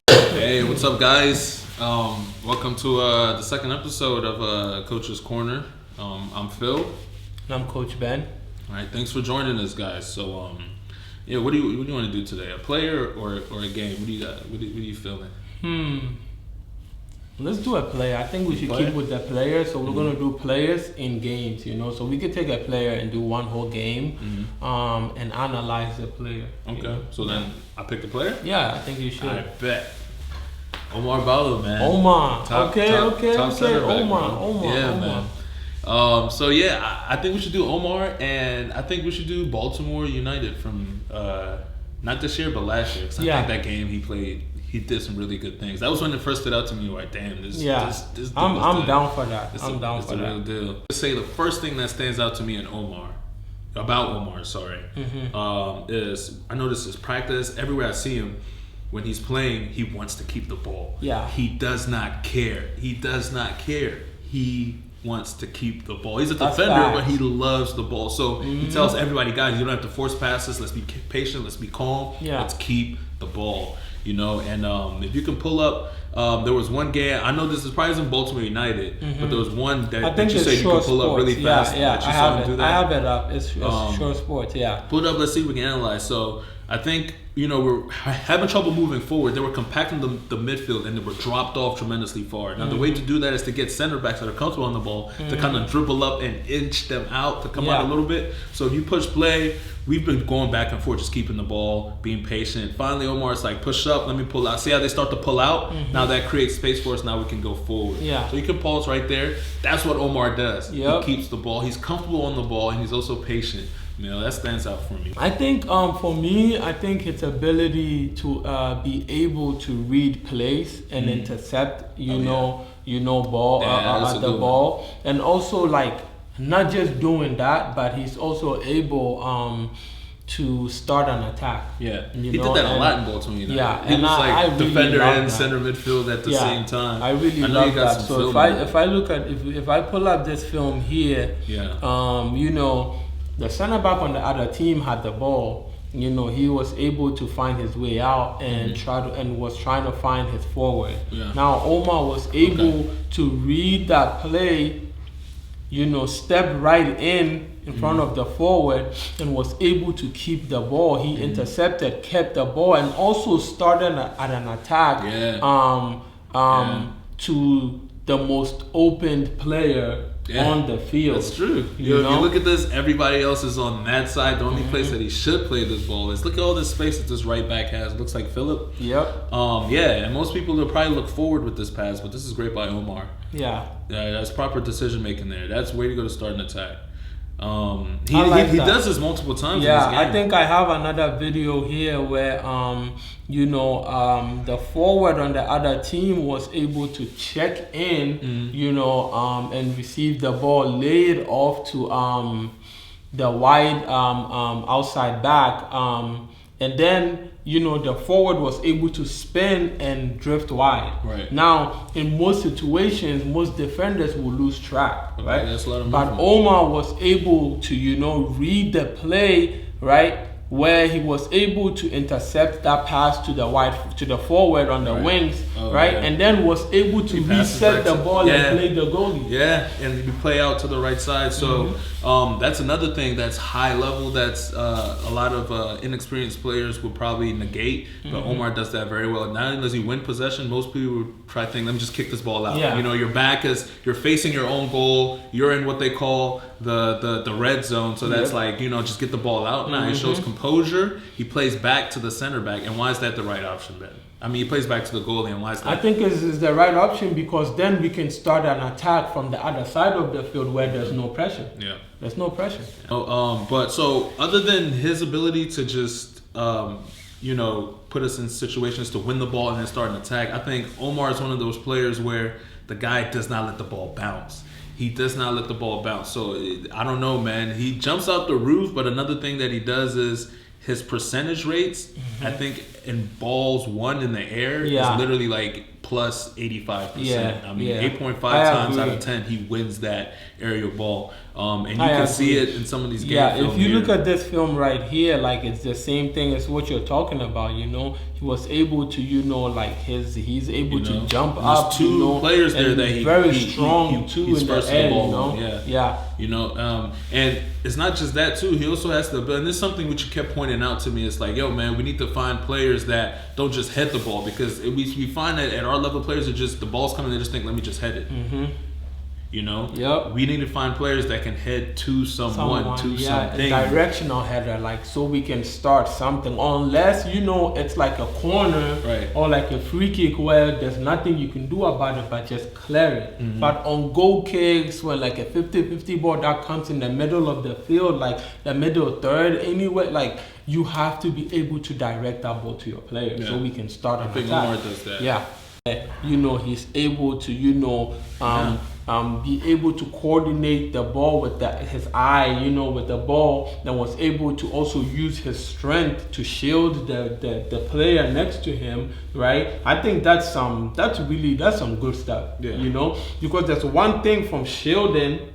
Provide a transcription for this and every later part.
Hey, what's up, guys? Welcome to the second episode of Coach's Corner. I'm Phil. And I'm Coach Ben. All right, thanks for joining us, guys. So, yeah, what do you want to do today? A player or a game? What do you got? What are you feeling? Let's do a player. I think we should keep with the players. So we're gonna do players in games. So we could take a player and do one whole game, and analyze the player. Okay. So then I pick the player. Yeah, I think you should. I bet. Oumar Ballo, man. Oumar. Top center back, Oumar. Man. So yeah, I think we should do Oumar, and I think we should do Baltimore United from not this year but last year. 'Cause I think that game he played, he did some really good things. That was when it first stood out to me. Like, damn, this. I'm down for that. I'm down for that. Real deal. Let's say the first thing that stands out to me in Oumar, is I notice his practice. Everywhere I see him, when he's playing, he wants to keep the ball. Yeah. He does not care. He wants to keep the ball. He's a defender, but he loves the ball. So he tells everybody, guys, you don't have to force passes. Let's be patient. Let's be calm. Yeah. Let's keep the ball. And if you can pull up, there was one game. I know this is probably in Baltimore United, but there was one that you said you could pull up really fast. Yeah, I have it up. It's short sports. Yeah. Pull it up. Let's see if we can analyze. So I think we're having trouble moving forward. They were compacting the midfield and they were dropped off tremendously far. Now the way to do that is to get center backs that are comfortable on the ball to kind of dribble up and inch them out to come out a little bit. So if you push play, we've been going back and forth, just keeping the ball, being patient. Finally, Oumar's like, push up, let me pull out. See how they start to pull out? Now that creates space for us. Now we can go forward. Yeah. So you can pause right there. That's what Oumar does. Yep. He keeps the ball. He's comfortable on the ball, and he's also patient. That stands out for me. I think for me, I think his ability to be able to read plays and intercept, ball the ball, and also like not just doing that, but he's also able to start an attack. Yeah, he did that a lot in Baltimore United. Yeah, he was I really defender and that. center midfield at the same time. I really love that. So if I pull up this film here, the center back on the other team had the ball. He was able to find his way out and was trying to find his forward. Yeah. Now Oumar was able to read that play, step right in front of the forward and was able to keep the ball. He intercepted, kept the ball, and also started at an attack to the most opened player on the field. That's true. If you look at this, everybody else is on that side. The only place that he should play this ball is, look at all this space that this right back has. It looks like Philip. Yep. And most people will probably look forward with this pass, but this is great by Oumar. Yeah. That's proper decision making there. That's way to go to start an attack. He does this multiple times. Yeah, in this game. I think I have another video here where the forward on the other team was able to check in, and receive the ball, lay it off to the wide outside back, and then the forward was able to spin and drift wide. Right. Now, in most situations, most defenders will lose track, right? That's a lot of but movement. Oumar was able to, read the play, right? Where he was able to intercept that pass to the forward on the wings, right? Yeah. And then was able to reset the ball and play the goalie. Yeah, and you play out to the right side. So that's another thing that's high level. That's a lot of inexperienced players would probably negate. But Oumar does that very well. Not only does he win possession, most people would try to think, let me just kick this ball out. Yeah. Your back is, you're facing your own goal. You're in what they call the red zone. So that's like, just get the ball out. Now he shows composure. He plays back to the center back. And why is that the right option, Ben? I mean, he plays back to the goalie, and why is that? I think it's the right option because then we can start an attack from the other side of the field where there's no pressure. Yeah. There's no pressure. But so other than his ability to just, put us in situations to win the ball and then start an attack, I think Oumar is one of those players where the guy does not let the ball bounce. He does not let the ball bounce. So I don't know, man. He jumps out the roof, but another thing that he does is his percentage rates, I think in balls won in the air is literally like plus 85%. Yeah, I mean, yeah. 8.5 I times out agree. of 10, he wins that aerial ball. And you I can agree. see it in some of these games. Yeah, if you look at this film right here, like it's the same thing as what you're talking about. You know, he was able to, you know, like he's able to jump up. There's two players there that he's very strong he's too in the first air. the ball, You know, yeah. yeah. You know, and it's not just that too. He also has to, and this is something which you kept pointing out to me. It's like, yo, man, we need to find players that don't just head the ball, because we find that at our level, players are just, the ball's coming, they just think, let me just head it. Mm-hmm. You know, Yep. We need to find players that can head to someone to something. A directional header, like, so we can start something. Unless, you know, it's like a corner, Right. or like a free kick where there's nothing you can do about it but just clear it. Mm-hmm. But on goal kicks, when like a 50-50 ball that comes in the middle of the field, like the middle third, anyway, like you have to be able to direct that ball to your player, so we can start an I think attack. Oumar does that. Yeah. You know, he's able to, you know, be able to coordinate the ball with his eye, you know, with the ball, and was able to also use his strength to shield the player next to him, right? I think that's some good stuff, you know, because there's one thing from shielding,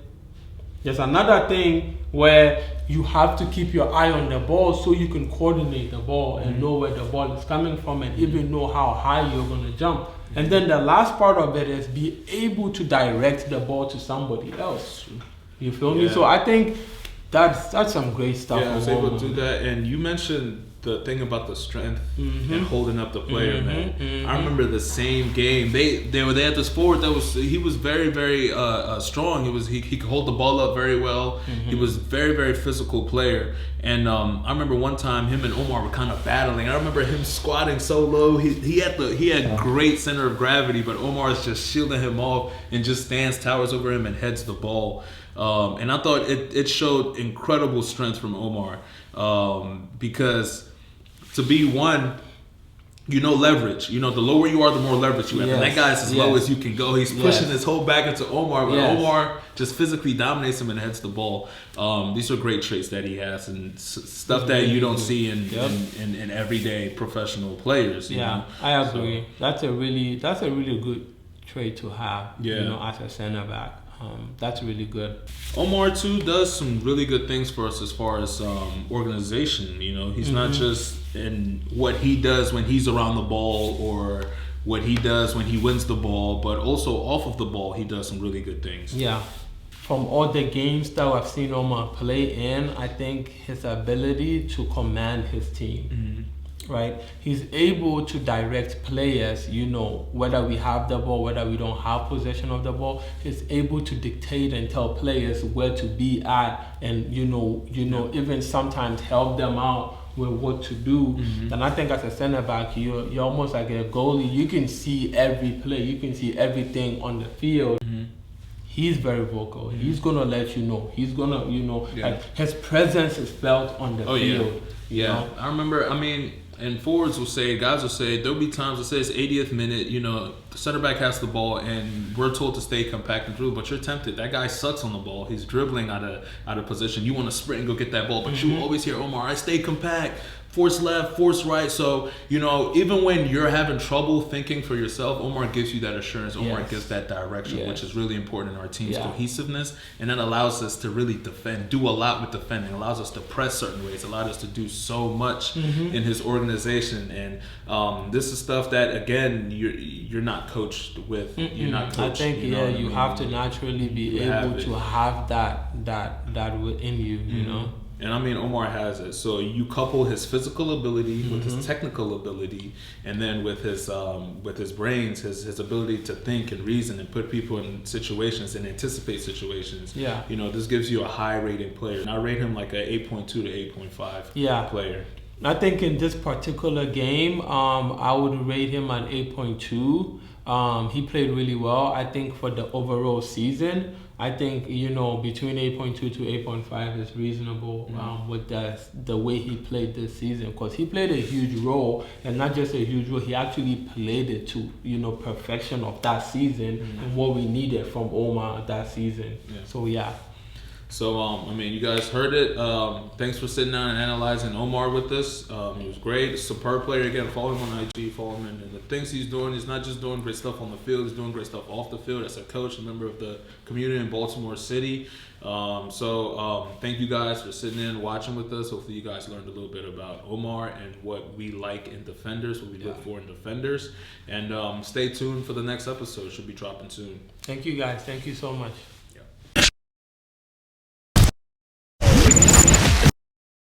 there's another thing where you have to keep your eye on the ball so you can coordinate the ball and know where the ball is coming from, and even know how high you're going to jump. And then the last part of it is be able to direct the ball to somebody else. You feel me? So I think that's some great stuff. Yeah, I was able to do that. And you mentioned the thing about the strength and holding up the player, man. I remember the same game. They had this forward that he was very, very strong. He could hold the ball up very well. He was very, very physical player. And I remember one time him and Oumar were kind of battling. I remember him squatting so low. He had great center of gravity, but Oumar is just shielding him off and just towers over him and heads the ball. And I thought it showed incredible strength from Oumar, because to be one, leverage. The lower you are, the more leverage you have. And that guy's as low as you can go. He's pushing his whole back into Oumar, but Oumar just physically dominates him and heads the ball. These are great traits that he has, and stuff that you don't see in everyday professional players. You know? I agree. So, that's a really good trait to have. As a center back. That's really good. Oumar too does some really good things for us as far as organization. He's not just in what he does when he's around the ball or what he does when he wins the ball, but also off of the ball, he does some really good things. Yeah. From all the games that I've seen Oumar play in, I think his ability to command his team. Right, he's able to direct players, whether we have the ball, whether we don't have possession of the ball. He's able to dictate and tell players where to be at, and even sometimes help them out with what to do. And I think as a center back, you're almost like a goalie. You can see every play, you can see everything on the field. He's very vocal. He's gonna let you know. He's gonna, like his presence is felt on the field. Yeah. I remember. And forwards will say, guys will say, there'll be times it says 80th minute, the center back has the ball and we're told to stay compact and dribble, but you're tempted. That guy sucks on the ball. He's dribbling out of position. You want to sprint and go get that ball, but you always hear Oumar, I stay compact, force left, force right. So, even when you're having trouble thinking for yourself, Oumar gives you that assurance. Oumar gives that direction, which is really important in our team's cohesiveness. And that allows us to really defend, do a lot with defending, allows us to press certain ways, allows us to do so much in his organization. And this is stuff that, again, you're not coached with. You're not coached. I think, you have to naturally be able to have that within you, And Oumar has it. So you couple his physical ability with his technical ability, and then with his brains, his ability to think and reason and put people in situations and anticipate situations. Yeah. This gives you a high rating player. And I rate him like a 8.2 to 8.5 player. I think in this particular game, I would rate him an 8.2. He played really well. I think for the overall season, I think, between 8.2 to 8.5 is reasonable with the way he played this season, because he played a huge role, and not just a huge role, he actually played it to, perfection of that season and what we needed from Oumar that season. So, So, I mean, you guys heard it. Thanks for sitting down and analyzing Oumar with us. He was great. Superb player. Again, follow him on IG. Follow him. And the things he's doing, he's not just doing great stuff on the field. He's doing great stuff off the field as a coach, a member of the community in Baltimore City. Thank you guys for sitting in, watching with us. Hopefully you guys learned a little bit about Oumar and what we like in defenders, what we look for in defenders. And stay tuned for the next episode. Should be dropping soon. Thank you guys. Thank you so much.